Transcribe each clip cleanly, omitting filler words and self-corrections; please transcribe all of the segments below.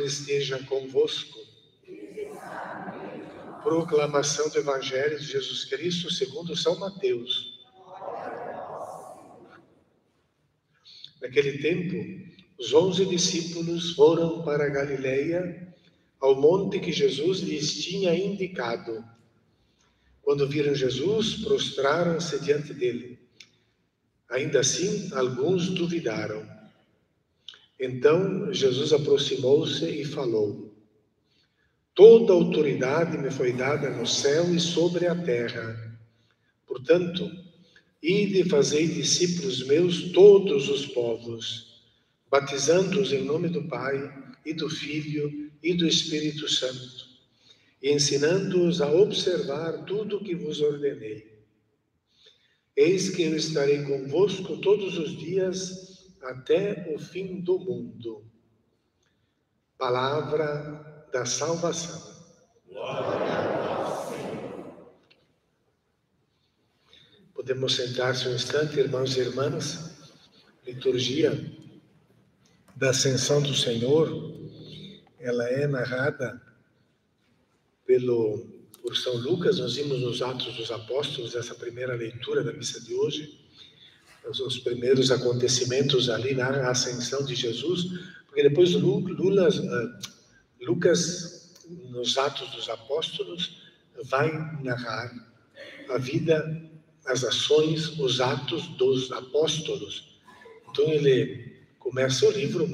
esteja convosco. Proclamação do Evangelho de Jesus Cristo segundo São Mateus. Naquele tempo, os 11 discípulos foram para a Galileia, ao monte que Jesus lhes tinha indicado. Quando viram Jesus, prostraram-se diante dele. Ainda assim, alguns duvidaram. Então, Jesus aproximou-se e falou: Toda autoridade me foi dada no céu e sobre a terra. Portanto, ide e fazei discípulos meus todos os povos, batizando-os em nome do Pai, e do Filho, e do Espírito Santo, e ensinando-os a observar tudo o que vos ordenei. Eis que eu estarei convosco todos os dias, até o fim do mundo. Palavra da salvação. Podemos sentar-se um instante, irmãos e irmãs. Liturgia da Ascensão do Senhor, ela é narrada por São Lucas. Nós vimos nos Atos dos Apóstolos, essa primeira leitura da missa de hoje, os primeiros acontecimentos ali na Ascensão de Jesus, porque depois Lucas, nos Atos dos Apóstolos, vai narrar a vida, as ações, os atos dos apóstolos. Então ele começa o livro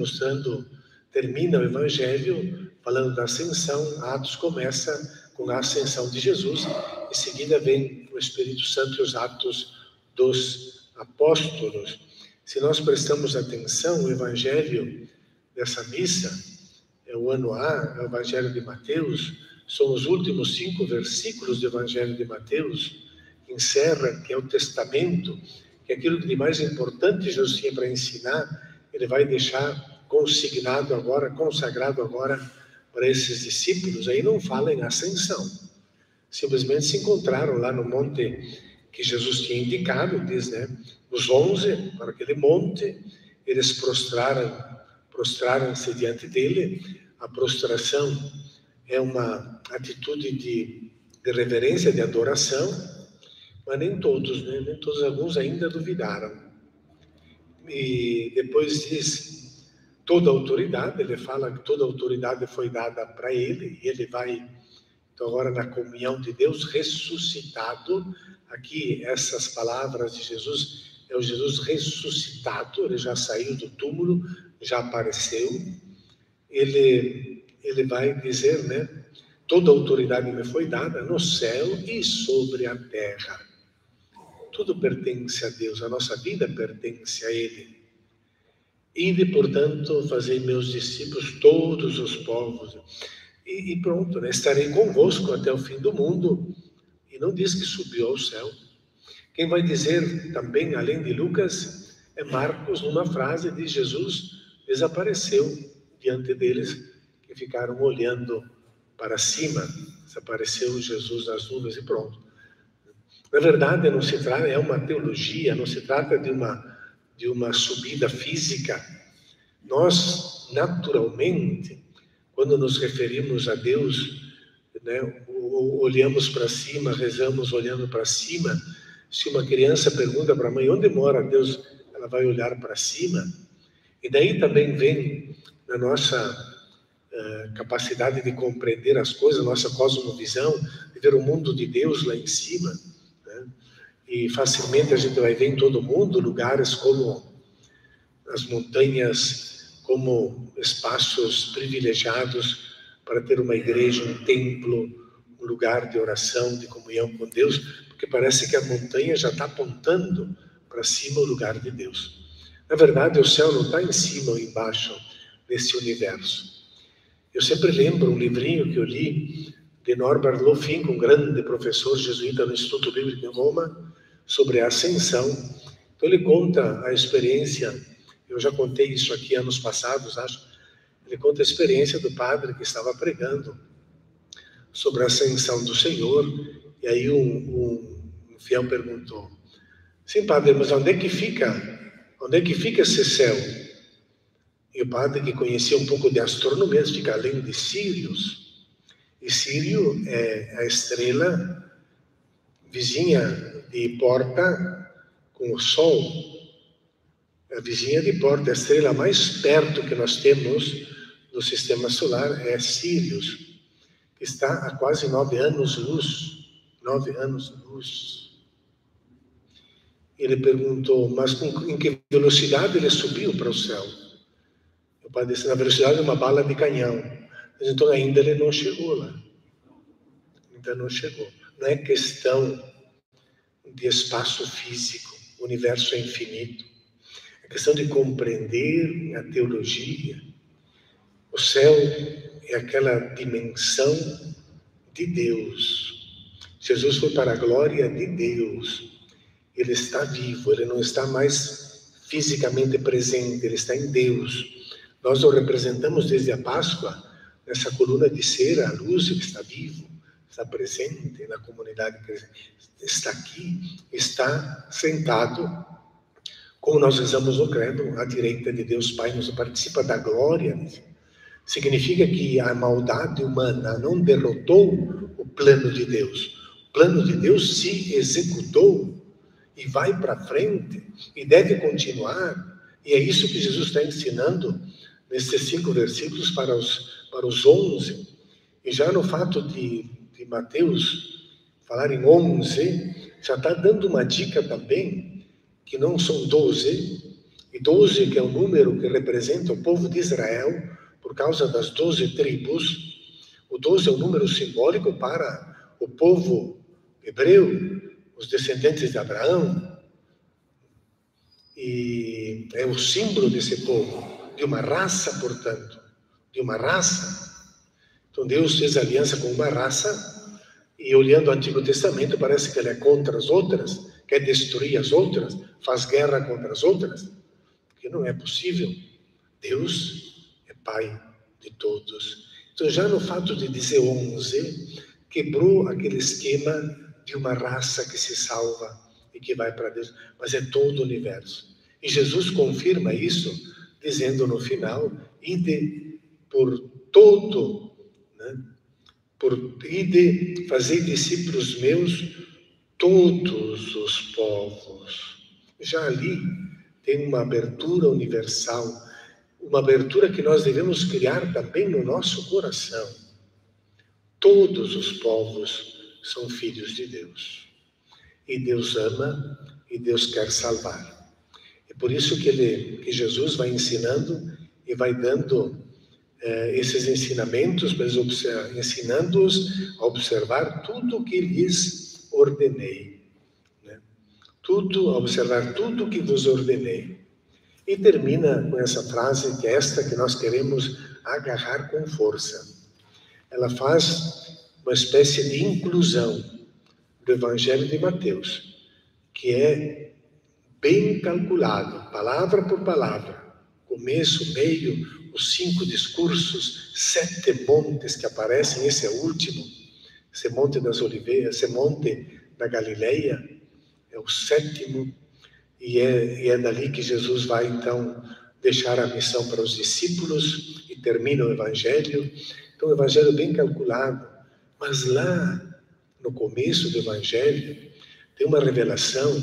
termina o Evangelho falando da Ascensão. Atos começa com a Ascensão de Jesus, em seguida vem o Espírito Santo e os atos dos apóstolos. Se nós prestamos atenção, o Evangelho dessa missa, é o ano A, é o Evangelho de Mateus, são os últimos 5 versículos do Evangelho de Mateus, que encerra, que é o testamento, que é aquilo que de mais importante Jesus tinha para ensinar, ele vai deixar consagrado agora para esses discípulos. Aí não fala em ascensão, simplesmente se encontraram lá no monte que Jesus tinha indicado, diz, né? Os 11, para aquele monte, eles prostraram-se diante dele. A prostração é uma atitude de reverência, de adoração, mas nem todos, né? Nem todos, alguns ainda duvidaram. E depois diz, toda autoridade, ele fala que toda autoridade foi dada para ele, e ele vai, então agora na comunhão de Deus, ressuscitado. Aqui, essas palavras de Jesus, é o Jesus ressuscitado, ele já saiu do túmulo, já apareceu. Ele vai dizer, né? Toda autoridade me foi dada no céu e sobre a terra. Tudo pertence a Deus, a nossa vida pertence a Ele. Ide, portanto, fazei meus discípulos todos os povos. E pronto, né? Estarei convosco até o fim do mundo. E não diz que subiu ao céu. Quem vai dizer também, além de Lucas, é Marcos, numa frase de Jesus desapareceu diante deles, que ficaram olhando para cima. Desapareceu Jesus nas nuvens e pronto. Na verdade, não se trata, é uma teologia, não se trata de uma subida física. Nós, naturalmente, quando nos referimos a Deus, né, olhamos para cima, rezamos olhando para cima. Se uma criança pergunta para a mãe onde mora Deus, ela vai olhar para cima. E daí também vem na nossa capacidade de compreender as coisas, nossa cosmovisão, de ver o mundo de Deus lá em cima, né? E facilmente a gente vai ver em todo mundo lugares como as montanhas, como espaços privilegiados para ter uma igreja, um templo, um lugar de oração, de comunhão com Deus, porque parece que a montanha já está apontando para cima o lugar de Deus. Na verdade, o céu não está em cima ou embaixo desse universo. Eu sempre lembro um livrinho que eu li de Norbert Lofinck, um grande professor jesuíta no Instituto Bíblico em Roma, sobre a Ascensão. Então ele conta a experiência, eu já contei isso aqui anos passados, acho. Ele conta a experiência do padre que estava pregando sobre a Ascensão do Senhor, e aí um fiel perguntou: sim, padre, mas onde é que fica esse céu? E o padre, que conhecia um pouco de astronomia, fica além de Sírios. E Sírio é a estrela vizinha de Porta com o Sol. A vizinha de Porta, a estrela mais perto que nós temos do sistema solar é Sírios, que está a quase 9 anos-luz. 9 anos-luz. Ele perguntou, mas em que velocidade ele subiu para o céu? O padre disse, na velocidade de uma bala de canhão. Mas então ainda ele não chegou lá. Ainda não chegou. Não é questão de espaço físico, o universo é infinito. É questão de compreender a teologia. O céu é aquela dimensão de Deus. Jesus foi para a glória de Deus. Ele está vivo, ele não está mais fisicamente presente, ele está em Deus. Nós o representamos desde a Páscoa, nessa coluna de cera, a luz, ele está vivo, está presente na comunidade, está aqui, está sentado, como nós rezamos no credo, à direita de Deus Pai, nos participa da glória. Significa que a maldade humana não derrotou o plano de Deus. O plano de Deus se executou e vai para frente e deve continuar. E é isso que Jesus está ensinando nesses 5 versículos para os 11. E já no fato de Mateus falar em 11, já está dando uma dica também, que não são 12, e 12 que é o número que representa o povo de Israel, por causa das 12 tribos. O 12 é um número simbólico para o povo hebreu, os descendentes de Abraão, e é o símbolo desse povo, de uma raça, portanto, de uma raça. Então Deus fez aliança com uma raça, e olhando o Antigo Testamento, parece que ele é contra as outras, quer destruir as outras, faz guerra contra as outras, porque não é possível. Deus é Pai de todos. Então, já no fato de dizer 11, quebrou aquele esquema de uma raça que se salva e que vai para Deus, mas é todo o universo. E Jesus confirma isso, dizendo no final, ide por todo, né? Ide, fazei discípulos meus todos os povos. Já ali tem uma abertura universal, uma abertura que nós devemos criar também no nosso coração. Todos os povos são filhos de Deus. E Deus ama e Deus quer salvar. É por isso que Jesus vai ensinando e vai dando esses ensinamentos, mas ensinando-os a observar tudo o que lhes ordenei. Né? Observar tudo o que vos ordenei. E termina com essa frase, que é esta que nós queremos agarrar com força. Ela faz uma espécie de inclusão do Evangelho de Mateus, que é bem calculado, palavra por palavra, começo, meio, os 5 discursos, 7 montes que aparecem, esse é o último, esse Monte das Oliveiras, esse Monte da Galileia, é o 7º, e é dali que Jesus vai, então, deixar a missão para os discípulos e termina o Evangelho. Então, o Evangelho bem calculado. Mas lá, no começo do Evangelho, tem uma revelação,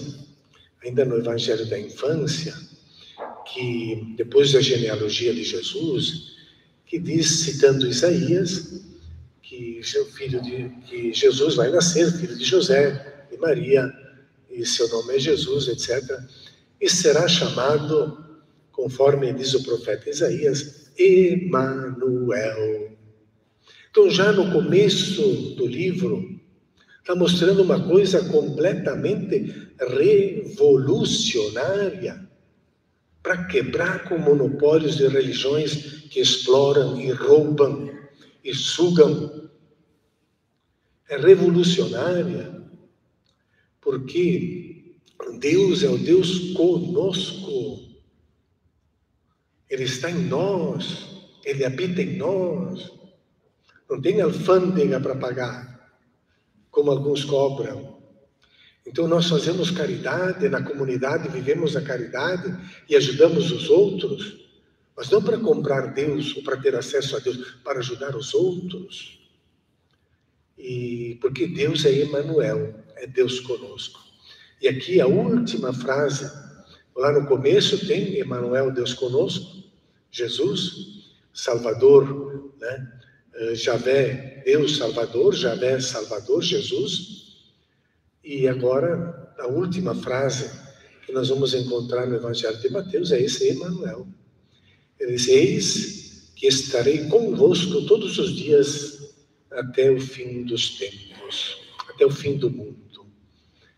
ainda no Evangelho da infância, que depois da genealogia de Jesus, que diz, citando Isaías, que Jesus vai nascer, filho de José, de Maria, e seu nome é Jesus, etc. E será chamado, conforme diz o profeta Isaías, Emanuel. Então, já no começo do livro, está mostrando uma coisa completamente revolucionária para quebrar com monopólios de religiões que exploram e roubam e sugam. É revolucionária porque Deus é o Deus conosco. Ele está em nós, Ele habita em nós. Não tem alfândega para pagar, como alguns cobram. Então nós fazemos caridade, na comunidade vivemos a caridade e ajudamos os outros, Mas não para comprar Deus ou para ter acesso a Deus, para ajudar os outros. E porque Deus é Emmanuel, é Deus conosco. E aqui a última frase, lá no começo tem Emmanuel, Deus conosco, Jesus, Salvador, né? Javé, Deus Salvador, Javé Salvador, Jesus. E agora a última frase que nós vamos encontrar no Evangelho de Mateus é esse Emmanuel. Ele diz: eis que estarei convosco todos os dias até o fim dos tempos, até o fim do mundo.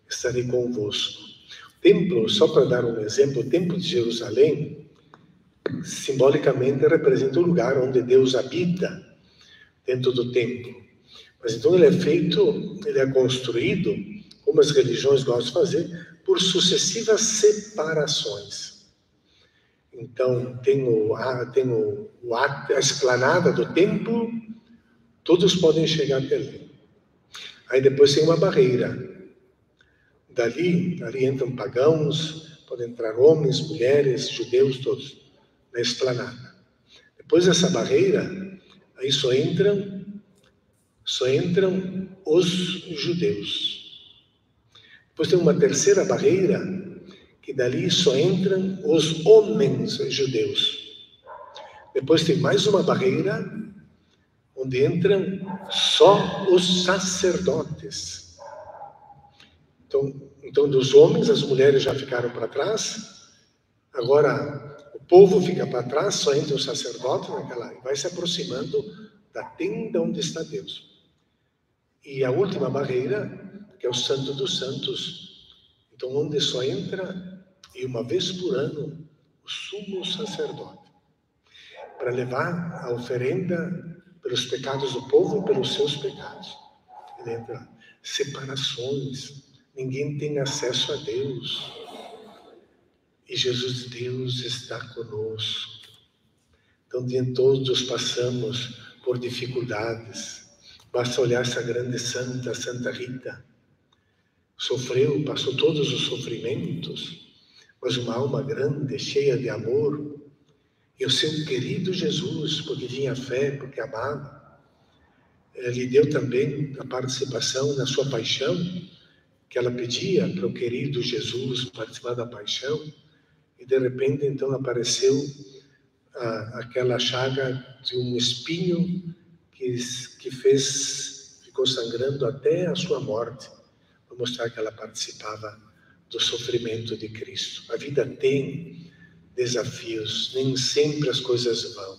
Estarei convosco. O templo, só para dar um exemplo, o templo de Jerusalém, simbolicamente representa o lugar onde Deus habita dentro do templo. Mas então ele é feito, ele é construído, como as religiões gostam de fazer, por sucessivas separações. Então, tem a esplanada do templo, todos podem chegar até ali. Aí depois tem uma barreira. Dali entram pagãos, podem entrar homens, mulheres, judeus, todos, na esplanada. Depois dessa barreira, aí só entram os judeus. Depois tem uma terceira barreira, que dali só entram os homens judeus. Depois tem mais uma barreira, onde entram só os sacerdotes. Então dos homens, as mulheres já ficaram para trás, agora o povo fica para trás, só entra o sacerdote naquela, vai se aproximando da tenda onde está Deus. E a última barreira, que é o Santo dos Santos, então onde só entra, e uma vez por ano, o sumo sacerdote, para levar a oferenda pelos pecados do povo e pelos seus pecados. Ele entra lá. Separações, ninguém tem acesso a Deus. E Jesus, Deus, está conosco. Então, todos passamos por dificuldades. Basta olhar essa grande santa, Santa Rita. Sofreu, passou todos os sofrimentos, mas uma alma grande, cheia de amor. E o seu querido Jesus, porque tinha fé, porque amava, lhe deu também a participação na sua paixão, que ela pedia para o querido Jesus participar da paixão, e de repente então apareceu aquela chaga de um espinho que ficou sangrando até a sua morte, para mostrar que ela participava do sofrimento de Cristo. A vida tem desafios, nem sempre as coisas vão.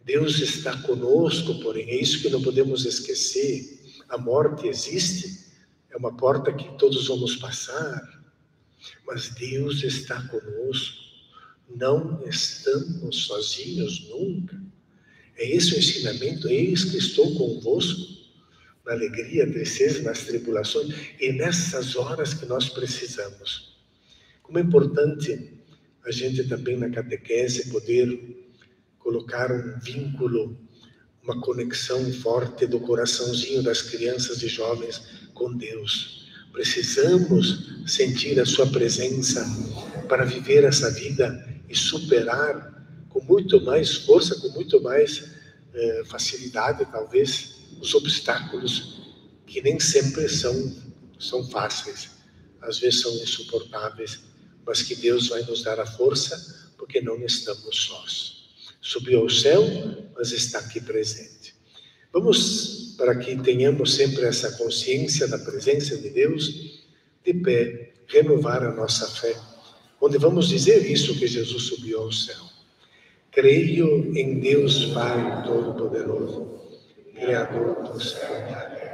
Deus está conosco, porém, é isso que não podemos esquecer. A morte existe, é uma porta que todos vamos passar, mas Deus está conosco. Não estamos sozinhos nunca. É esse o ensinamento: eis que estou convosco na alegria, tristeza, nas tribulações e nessas horas que nós precisamos. Como é importante a gente também na catequese poder colocar um vínculo, uma conexão forte do coraçãozinho das crianças e jovens com Deus. Precisamos sentir a sua presença para viver essa vida e superar com muito mais força, com muito mais facilidade, talvez, os obstáculos que nem sempre são fáceis, às vezes são insuportáveis, mas que Deus vai nos dar a força, porque não estamos sós. Subiu ao céu, mas está aqui presente. Vamos, para que tenhamos sempre essa consciência da presença de Deus, de pé, renovar a nossa fé, onde vamos dizer isso que Jesus subiu ao céu. Creio em Deus Pai Todo-Poderoso, Criador do céu e da terra,